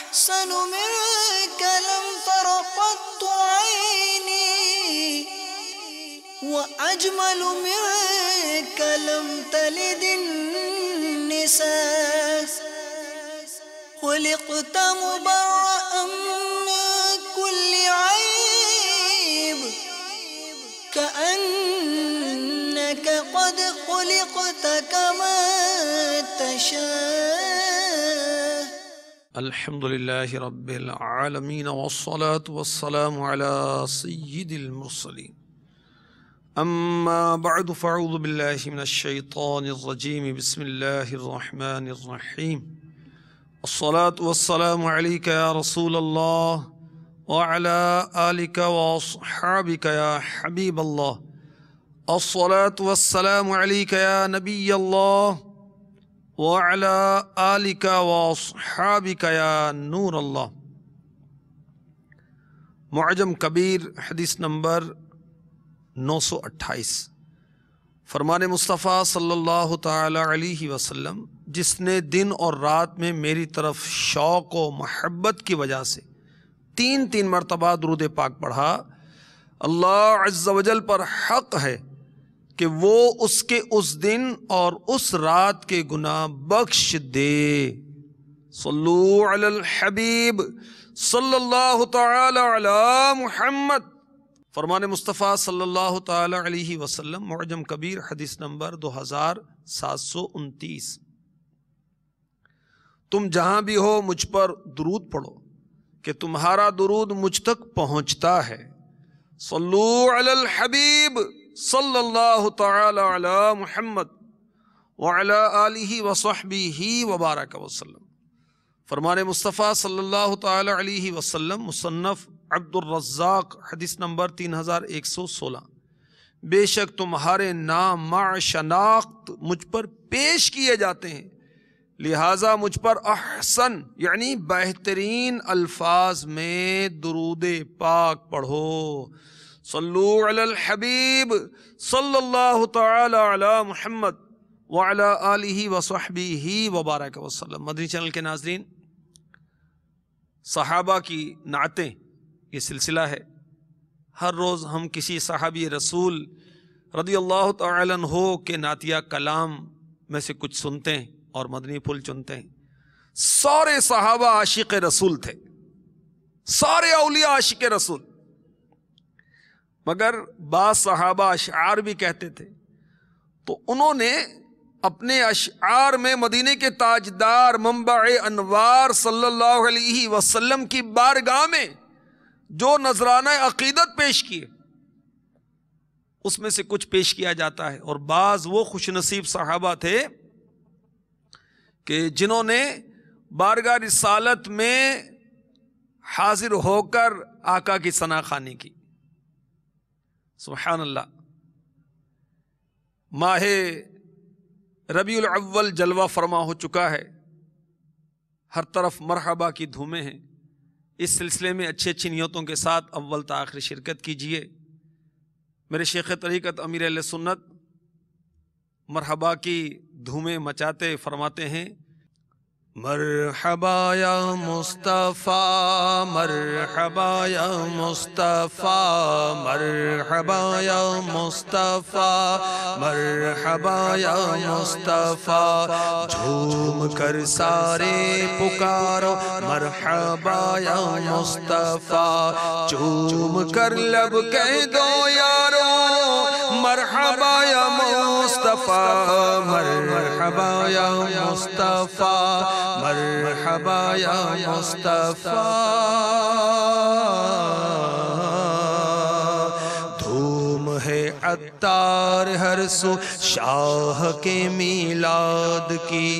أحسن منك لم تر قط عيني وأجمل منك لم تلد النساء خلقت مبرأ من كل عيب كأنك قد خلقت كما تشاء. الحمد لله رب العالمين والصلاة والسلام على سيد المرسلين أما بعد فأعوذ بالله من الشيطان الرجيم بسم الله الرحمن الرحيم الصلاة والسلام عليك يا رسول الله وعلى آلك وأصحابك يا حبيب الله الصلاة والسلام عليك يا نبي الله وعلى آلك وأصحابك يا نور اللہ. معجم کبیر حدیث نمبر 928. فرمان مصطفیٰ صلی اللہ تعالی علیہ وسلم جس نے دن اور رات میں میری طرف شوق و محبت کی وجہ سے 3 مرتبہ درود پاک پڑھا، اللہ عز و جل پر حق ہے کہ وہ اس کے اس دن اور اس رات کے گناہ بخش دے. صلو علی الحبیب صلی اللہ تعالی علی محمد. فرمان مصطفیٰ صلی اللہ تعالی علیہ وسلم معجم کبیر حدیث نمبر 2729. تم جہاں بھی ہو مجھ پر درود پڑھو کہ تمہارا درود مجھ تک پہنچتا ہے. صلو علی الحبیب صلی اللہ تعالی علی محمد وعلی آلہ وصحبہ وبارک وسلم. فرمان مصطفیٰ صلی اللہ تعالی علیہ وسلم مصنف عبد الرزاق حدیث نمبر 3116. بے شک تمہارے نام مع شناخت مجھ پر پیش کیے جاتے ہیں، لہٰذا مجھ پر احسن یعنی بہترین الفاظ میں درود پاک پڑھو. صلو علی الحبیب صلی اللہ تعالی علی محمد وعلی آلہ وصحبہ وبارک وسلم. مدنی چینل کے ناظرین، صحابہ کی نعتیں یہ سلسلہ ہے. ہر روز ہم کسی صحابی رسول رضی اللہ تعالی عنہ کے نعتیہ کلام میں سے کچھ سنتے ہیں اور مدنی پھول چنتے ہیں. سارے صحابہ عاشق رسول تھے، سارے اولیاء عاشق رسول، مگر بعض صحابہ اشعار بھی کہتے تھے. تو انہوں نے اپنے اشعار میں مدینے کے تاجدار منبع انوار صلی اللہ علیہ وسلم کی بارگاہ میں جو نذرانہ عقیدت پیش کیے اس میں سے کچھ پیش کیا جاتا ہے. اور بعض وہ خوش نصیب صحابہ تھے کہ جنہوں نے بارگاہ رسالت میں حاضر ہو کر آقا کی ثنا خوانی کی. سبحان اللہ. ماہ ربیع الاول جلوہ فرما ہو چکا ہے، ہر طرف مرحبا کی دھومیں ہیں. اس سلسلے میں اچھی اچھی نیتوں کے ساتھ اول تا آخر شرکت کیجیے. میرے شیخ طریقت امیر اہل سنت مرحبا کی دھومیں مچاتے فرماتے ہیں: مرحبا یا مصطفیٰ مرحبا یا مصطفیٰ مرحبا یا مصطفیٰ مرحبا یا مصطفیٰ. جھوم کر سارے پکارو مرحبا یا مصطفیٰ، چوم کر لب کہہ دو یارو مرحبا یا مصطفیٰ مرحبا یا مصطفیٰ مرحبا یا مصطفیٰ. دھوم ہے عطار ہر سو شاہ کے میلاد کی،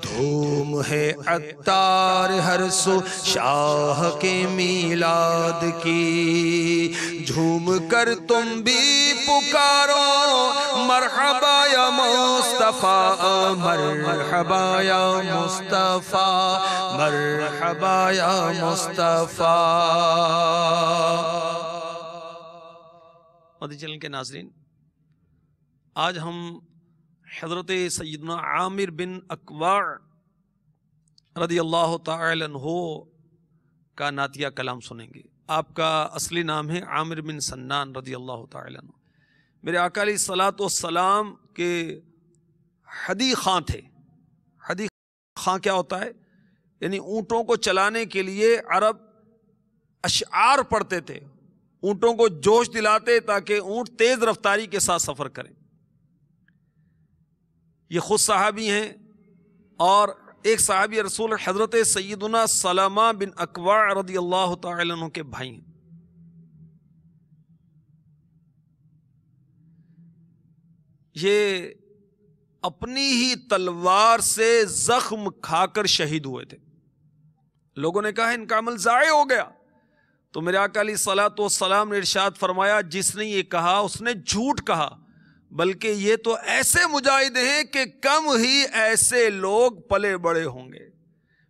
دھوم ہے عطار ہر سو شاہ کے میلاد کی. جھوم کر تم بھی پکارو مرحبا یا مصطفیٰ مرحبا یا مصطفیٰ مرحبا یا مصطفیٰ. مدنی چینل کے ناظرین، آج ہم حضرت سیدنا عامر بن اکوع رضی اللہ تعالی عنہ کا نعتیہ کلام سنیں گے۔ آپ کا اصلی نام ہے عامر بن سنان رضی اللہ تعالیٰ عنہ۔ میرے آقا علیہ الصلوۃ والسلام کے ہدی خاں تھے۔ ہدی خاں کیا ہوتا ہے؟ یعنی اونٹوں کو چلانے کے لیے عرب اشعار پڑھتے تھے، اونٹوں کو جوش دلاتے تاکہ اونٹ تیز رفتاری کے ساتھ سفر کریں۔ یہ خود صحابی ہیں، اور ایک صحابی رسول حضرت سیدنا سلمہ بن اکوع رضی اللہ تعالی عنہ کے بھائی ہیں۔ یہ اپنی ہی تلوار سے زخم کھا کر شہید ہوئے تھے۔ لوگوں نے کہا ان کا عمل ضائع ہو گیا، تو میرے آقا علیہ الصلوۃ والسلام نے ارشاد فرمایا جس نے یہ کہا اس نے جھوٹ کہا، بلکہ یہ تو ایسے مجاہد ہیں کہ کم ہی ایسے لوگ پلے بڑے ہوں گے۔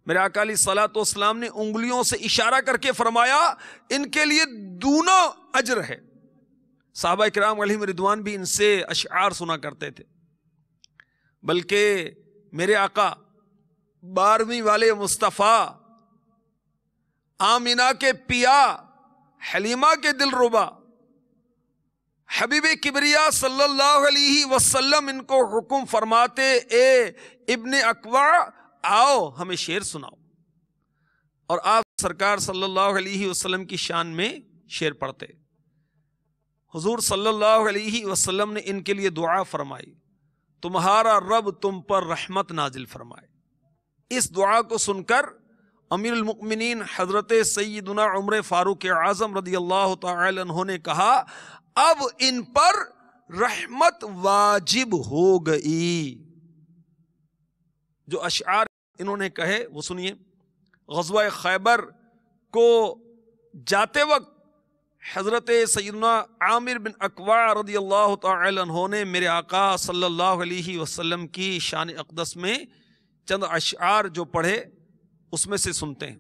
میرے آقا علیہ الصلوۃ والسلام نے انگلیوں سے اشارہ کر کے فرمایا ان کے لیے دونا اجر ہے۔ صحابہ کرام علیہم رضوان بھی ان سے اشعار سنا کرتے تھے، بلکہ میرے آقا 12ویں والے مصطفیٰ، آمینہ کے پیا، حلیمہ کے دل ربا، حبیب کبریا صلی اللہ علیہ وسلم ان کو حکم فرماتے اے ابن اکوع آؤ ہمیں شعر سناؤ، اور آپ سرکار صلی اللہ علیہ وسلم کی شان میں شعر پڑھتے۔ حضور صلی اللہ علیہ وسلم نے ان کے لیے دعا فرمائی، تمہارا رب تم پر رحمت نازل فرمائے۔ اس دعا کو سن کر امیر المؤمنین حضرت سیدنا عمر فاروق اعظم رضی اللہ تعالی عنہ نے کہا اب ان پر رحمت واجب ہو گئی۔ جو اشعار انہوں نے کہے وہ سنیے۔ غزوہ خیبر کو جاتے وقت حضرت سیدنا عامر بن اکوع رضی اللہ تعالی عنہ نے میرے آقا صلی اللہ علیہ وسلم کی شان اقدس میں چند اشعار جو پڑھے اس میں سے سنتے ہیں۔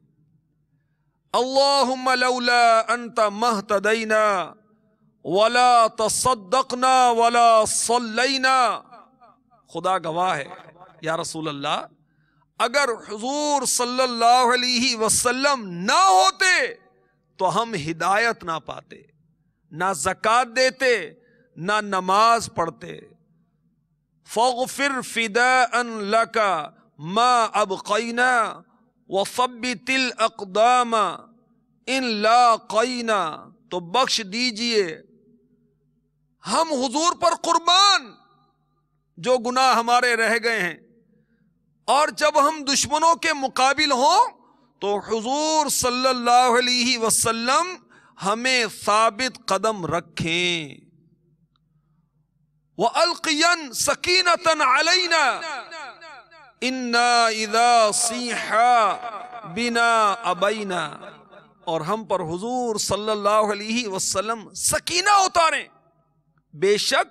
اللہم لولا انت مہتدینا ولا تصدقنا ولا صلینا۔ خدا گواہ ہے یا رسول اللہ، اگر حضور صلی اللہ علیہ وسلم نہ ہوتے تو ہم ہدایت نہ پاتے، نہ زکوٰۃ دیتے، نہ نماز پڑھتے۔ فاغفر فداء لک ما ابقینا وثبت الاقدام ان لاقینا۔ تو بخش دیجئے ہم حضور پر قربان جو گناہ ہمارے رہ گئے ہیں، اور جب ہم دشمنوں کے مقابل ہوں تو حضور صلی اللہ علیہ وسلم ہمیں ثابت قدم رکھیں۔ وَأَلْقِيًا سَكِينَةً عَلَيْنَا إِنَّا إِذَا صِيحَا بِنَا أَبَيْنَا۔ اور ہم پر حضور صلی اللہ علیہ وسلم سکینہ اتاریں، بے شک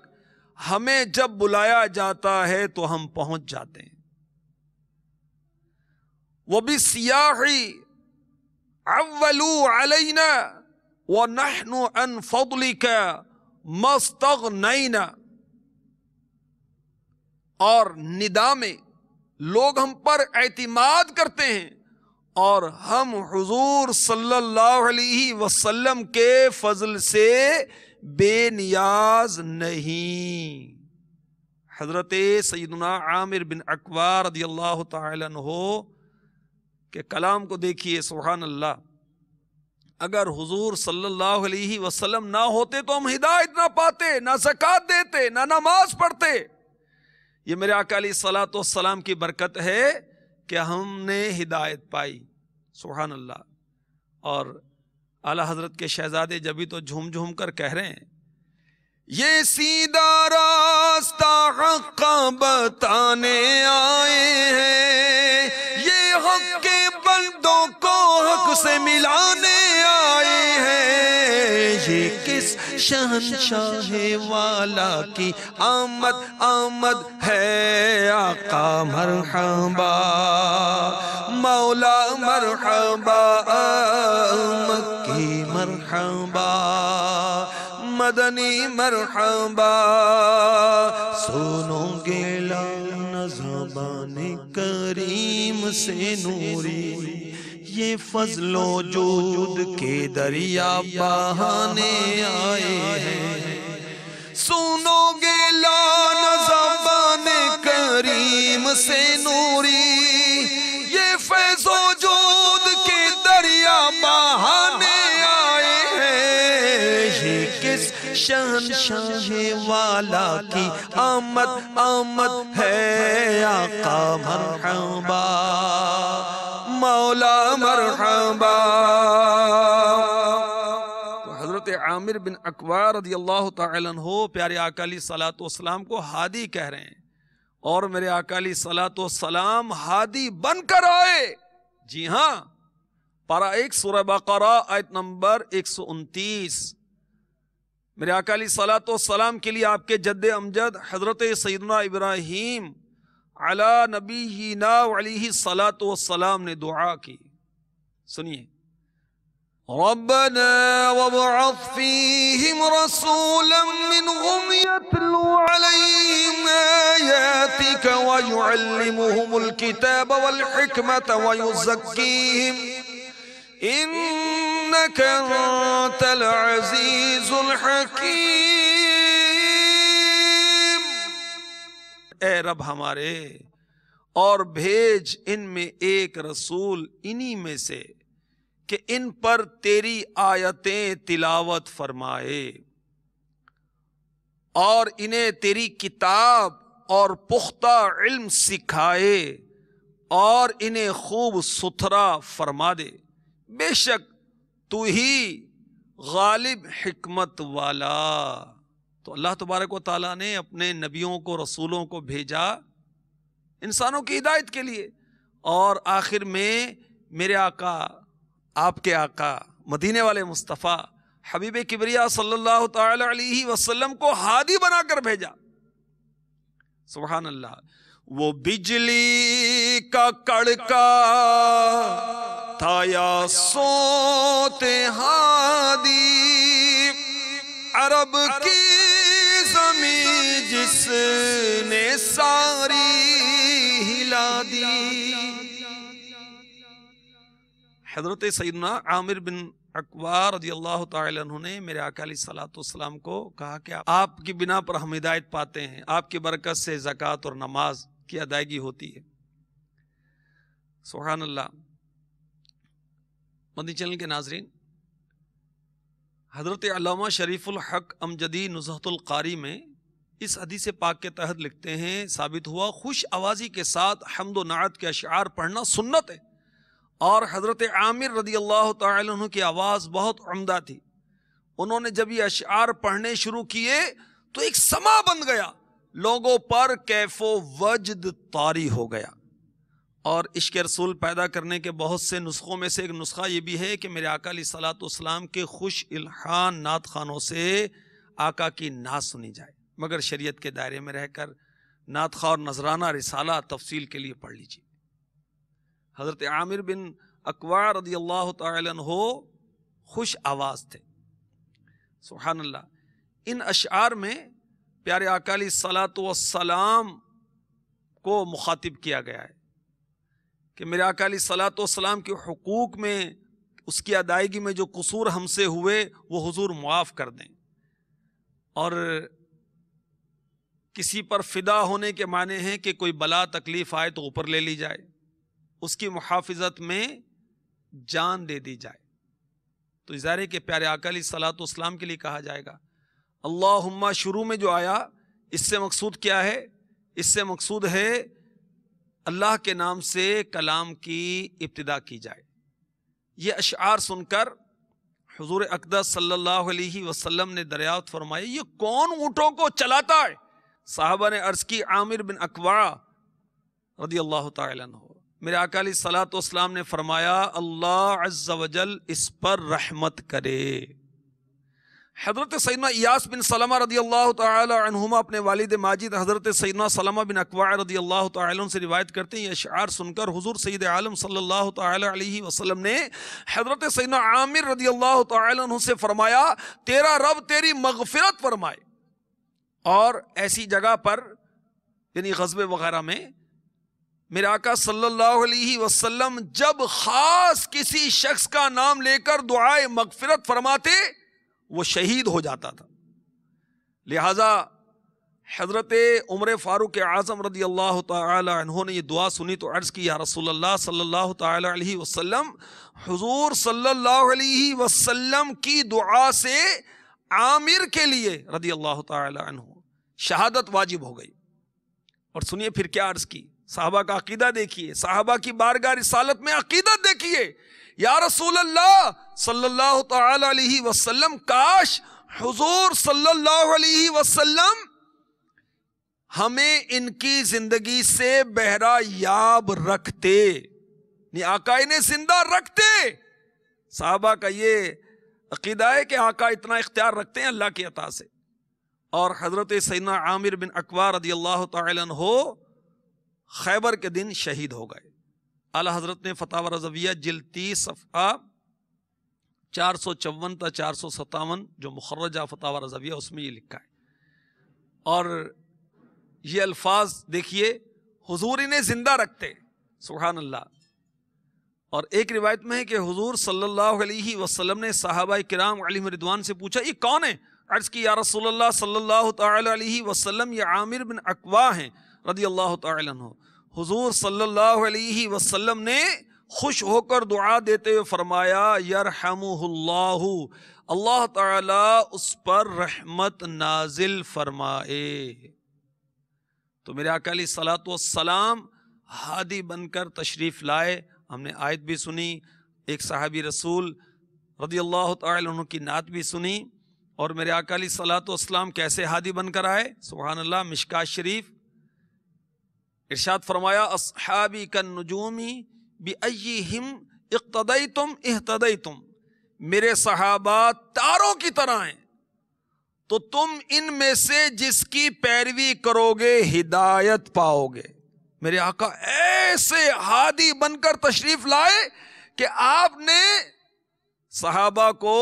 ہمیں جب بلایا جاتا ہے تو ہم پہنچ جاتے ہیں۔ وَبِالسِّيَاحِ عَوَّلُوا عَلَيْنَا وَنَحْنُ عَنْ فَضْلِكَ مَا اسْتَغْنَيْنَا۔ اور ندا میں لوگ ہم پر اعتماد کرتے ہیں اور ہم حضور صلی اللہ علیہ وسلم کے فضل سے بے نیاز نہیں۔ حضرت سیدنا عامر بن اکوع رضی اللہ تعالی عنہ کے کلام کو دیکھیے، سبحان اللہ۔ اگر حضور صلی اللہ علیہ وسلم نہ ہوتے تو ہم ہدایت نہ پاتے، نہ زکوٰۃ دیتے، نہ نماز پڑھتے۔ یہ میرے آقا علیہ الصلوۃ والسلام کی برکت ہے کہ ہم نے ہدایت پائی، سبحان اللہ۔ اور اعلیٰ حضرت کے شہزادے جبھی تو جھوم جھوم کر کہہ رہے ہیں یہ سیدھا راستہ حق بتانے آئے ہیں، یہ حق کے بندوں کو حق سے ملانے آئے ہیں، یہ کس شہنشاہ والا کی آمد آمد ہے، آقا مرحبا مولا مرحبا مکی مرحبا مدنی مرحبا۔ سنو گے لان زبان کریم سے نوری، یہ فضل و جود کے دریا بہانے آئے ہیں، سنو گے لان زبان کریم سے نوری، یہ فیض و جود کے دریا بہانے آئے ہیں، یہ کس شہنشاہ والا کی آمد آمد ہے، آقا مرحبا مولا مرحبا۔ تو حضرت عامر بن اکوع رضی اللہ تعالیٰ عنہ پیارے آقا علیہ الصلوۃ والسلام کو ہادی کہہ رہے ہیں، اور میرے آقا علیہ الصلوۃ والسلام ہادی بن کر آئے۔ جی ہاں، پارہ 1 سورہ بقرہ آیت نمبر 129۔ میرے آقا علیہ الصلوۃ والسلام کے لیے آپ کے جد امجد حضرت سیدنا ابراہیم علی نبینا علیہ الصلوۃ والسلام نے دعا کی، سنیے، ربنا وابعث فیہم رسولا منہم یتلو علیہم آیاتک ویعلمہم الکتاب والحکمت ویزکیہم انک انت العزیز الحکیم۔ اے رب ہمارے، اور بھیج ان میں ایک رسول انہی میں سے کہ ان پر تیری آیتیں تلاوت فرمائے، اور انہیں تیری کتاب اور پختہ علم سکھائے، اور انہیں خوب ستھرا فرما دے، بے شک تو ہی غالب حکمت والا۔ تو اللہ تبارک و تعالیٰ نے اپنے نبیوں کو، رسولوں کو بھیجا انسانوں کی ہدایت کے لیے، اور آخر میں میرے آقا، آپ کے آقا مدینے والے مصطفیٰ حبیب کبریا صلی اللہ تعالی علیہ وسلم کو ہادی بنا کر بھیجا۔ سبحان اللہ۔ وہ بجلی کا کڑکا تھا یا صوت ہادی، عرب کی زمین جس نے ساری ہلا دی۔ حضرت سیدنا عامر بن اکوع رضی اللہ تعالی عنہ نے میرے آقا علیہ الصلوۃ والسلام کو کہا کہ آپ کی بنا پر ہم ہدایت پاتے ہیں، آپ کی برکت سے زکوٰۃ اور نماز کی ادائیگی ہوتی ہے۔ سبحان اللہ۔ مدنی چینل کے ناظرین، حضرت علامہ شریف الحق امجدی نزہۃ القاری میں اس حدیث پاک کے تحت لکھتے ہیں، ثابت ہوا خوش آوازی کے ساتھ حمد و نعت کے اشعار پڑھنا سنت ہے، اور حضرت عامر رضی اللہ تعالی عنہ کی آواز بہت عمدہ تھی۔ انہوں نے جب یہ اشعار پڑھنے شروع کیے تو ایک سما بن گیا، لوگوں پر کیف و وجد طاری ہو گیا۔ اور عشق رسول پیدا کرنے کے بہت سے نسخوں میں سے ایک نسخہ یہ بھی ہے کہ میرے آقا علیہ الصلوۃ والسلام کے خوش الحان نعت خوانوں سے آقا کی نعت سنی جائے، مگر شریعت کے دائرے میں رہ کر نعت خواہ اور نذرانہ رسالہ تفصیل کے لیے پڑھ لیجیے۔ حضرت عامر بن اکوع رضی اللہ تعالی عنہ خوش آواز تھے۔ سبحان اللہ۔ ان اشعار میں پیارے آقا علیہ الصلوۃ والسلام کو مخاطب کیا گیا ہے کہ میرے آقا علیہ الصلوۃ والسلام کے حقوق میں، اس کی ادائیگی میں جو قصور ہم سے ہوئے وہ حضور معاف کر دیں، اور کسی پر فدا ہونے کے معنی ہیں کہ کوئی بلا تکلیف آئے تو اوپر لے لی جائے، اس کی محافظت میں جان دے دی جائے۔ تو ظاہر ہے کہ پیارے آقا علیہ الصلوۃ والسلام کے لیے کہا جائے گا اللہم، شروع میں جو آیا اس سے مقصود کیا ہے؟ اس سے مقصود ہے اللہ کے نام سے کلام کی ابتدا کی جائے۔ یہ اشعار سن کر حضور اقدس صلی اللہ علیہ وسلم نے دریافت فرمایا، یہ کون اونٹوں کو چلاتا ہے؟ صحابہ نے عرض کی عامر بن اکوع رضی اللہ تعالی عنہ۔ میرے آقا علیہ الصلوۃ والسلام نے فرمایا اللہ عز و جل اس پر رحمت کرے۔ حضرت سیدنا ایاس بن سلمہ رضی اللہ تعالی عنہما اپنے والد ماجد حضرت سیدنا سلمہ بن اکوع رضی اللہ تعالی عنہ سے روایت کرتے ہیں، یہ اشعار سن کر حضور سید عالم صلی اللہ تعالی علیہ وسلم نے حضرت سیدنا عامر رضی اللہ تعالی عنہ سے فرمایا تیرا رب تیری مغفرت فرمائے۔ اور ایسی جگہ پر یعنی غزوے وغیرہ میں میرے آقا صلی اللہ علیہ وسلم جب خاص کسی شخص کا نام لے کر دعائے مغفرت فرماتے وہ شہید ہو جاتا تھا. لہذا حضرت عمر فاروق اعظم رضی اللہ تعالی عنہ نے یہ دعا سنی تو عرض کی یا رسول اللہ صلی اللہ تعالی علیہ وسلم، حضور صلی اللہ علیہ وسلم کی دعا سے عامر کے لیے رضی اللہ تعالی عنہ شہادت واجب ہو گئی. اور سنیے پھر کیا عرض کی، صحابہ کا عقیدہ دیکھیے، صحابہ کی بارگاہ رسالت میں عقیدت دیکھیے. یا رسول اللہ صلی اللہ تعالی علیہ وسلم، کاش حضور صلی اللہ علیہ وسلم ہمیں ان کی زندگی سے بہرہ یاب رکھتے، نہیں آقا انہیں زندہ رکھتے. صحابہ کا یہ عقیدہ ہے کہ آقا اتنا اختیار رکھتے ہیں اللہ کی عطا سے. اور حضرت سیدنا عامر بن عقبہ رضی اللہ تعالی عنہ خیبر کے دن شہید ہو گئے. اعلی حضرت نے فتاوی رضویہ جلد 30 صفحہ 454 تا 457 جو مخرجہ فتاوی رضویہ اس میں یہ لکھا ہے. اور یہ الفاظ دیکھیے، حضور انہیں زندہ رکھتے، سبحان اللہ. اور ایک روایت میں ہے کہ حضور صلی اللہ علیہ وسلم نے صحابہ کرام علیہم رضوان سے پوچھا یہ کون ہے؟ عرض کی یا رسول اللہ صلی اللہ تعالی علیہ وسلم یہ عامر بن عقبہ ہیں رضی اللہ تعالی عنہ. حضور صلی اللہ علیہ وسلم نے خوش ہو کر دعا دیتے ہوئے فرمایا یرحمہ اللہ، اللہ تعالی اس پر رحمت نازل فرمائے. تو میرے آقا علیہ الصلوۃ والسلام ہادی بن کر تشریف لائے. ہم نے آیت بھی سنی، ایک صحابی رسول رضی اللہ تعالی عنہ کی نعت بھی سنی. اور میرے آقا علیہ الصلوۃ والسلام کیسے ہادی بن کر آئے، سبحان اللہ. مشکات شریف ارشاد فرمایا اصحابی کالنجوم بأیہم اقتدیتم اہتدیتم، میرے صحابہ تاروں کی طرح ہیں تو تم ان میں سے جس کی پیروی کرو گے ہدایت پاؤ گے. میرے آقا ایسے ہادی بن کر تشریف لائے کہ آپ نے صحابہ کو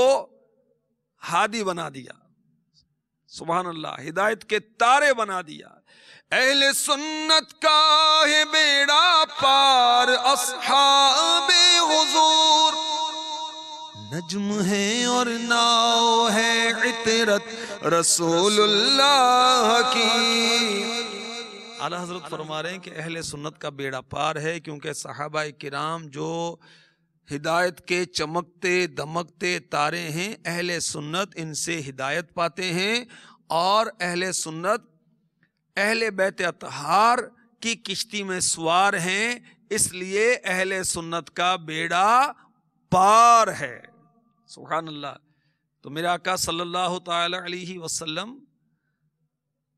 ہادی بنا دیا، سبحان اللہ، ہدایت کے تارے بنا دیا. اہل سنت کا ہے بیڑا پار اصحاب حضور، نجم ہے اور ناؤ ہے عطرت رسول اللہ کی. اعلی حضرت فرما رہے ہیں کہ اہل سنت کا بیڑا پار ہے کیونکہ صحابہ کرام جو ہدایت کے چمکتے دمکتے تارے ہیں، اہل سنت ان سے ہدایت پاتے ہیں. اور اہل سنت اہل بیت اطہار کی کشتی میں سوار ہیں، اس لیے اہل سنت کا بیڑا پار ہے، سبحان اللہ. تو میرے آقا صلی اللہ تعالی علیہ وسلم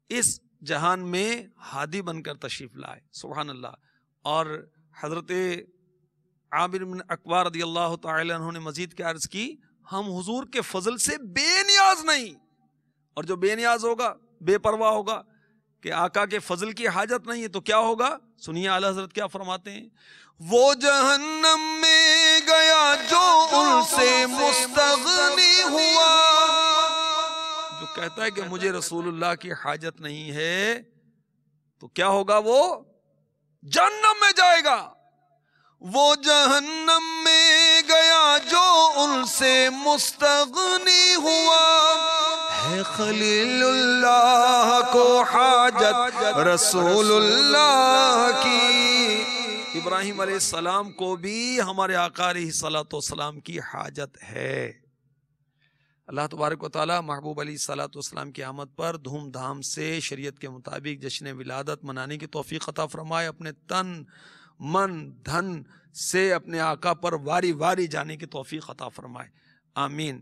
اس جہان میں ہادی بن کر تشریف لائے، سبحان اللہ. اور حضرت عامر بن عقبہ رضی اللہ تعالی عنہ نے مزید کیا عرض کی، ہم حضور کے فضل سے بے نیاز نہیں. اور جو بے نیاز ہوگا، بے پرواہ ہوگا کہ آقا کے فضل کی حاجت نہیں ہے تو کیا ہوگا؟ سنیے اعلی حضرت کیا فرماتے ہیں، وہ جہنم میں گیا جو ان سے مستغنی ہوا، جو کہتا ہے کہ مجھے رسول اللہ کی حاجت نہیں ہے تو کیا ہوگا؟ وہ جہنم میں جائے گا. وہ جہنم میں گیا جو ان سے مستغنی ہوا، ہے خلیل اللہ کو حاجت رسول اللہ کی. ابراہیم علیہ السلام کو بھی ہمارے آقا علیہ الصلوۃ والسلام کی حاجت ہے. اللہ تبارک و تعالی محبوب علیہ الصلوۃ والسلام کی آمد پر دھوم دھام سے شریعت کے مطابق جشن ولادت منانے کی توفیق عطا فرمائے. اپنے تن من دھن سے اپنے آقا پر واری واری جانے کی توفیق عطا فرمائے، آمین.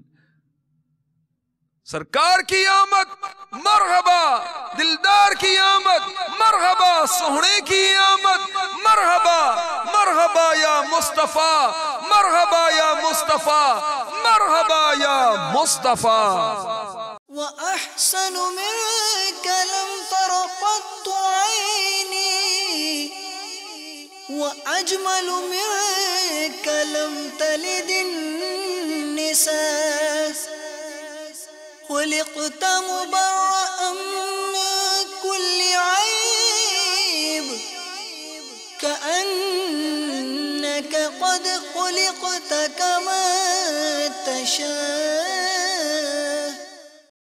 سرکار کی آمد مرحبا، دلدار کی آمد مرحبا، سوہنے کی آمد مرحبا، مرحبا یا مصطفیٰ، مرحبا یا مصطفیٰ، مرحبا یا مصطفیٰ. وأحسن منك لم تر قط عيني، وأجمل منك لم تلد النساء، خلقت مبرأ من كل عيب، كأنك شئت كما تشاء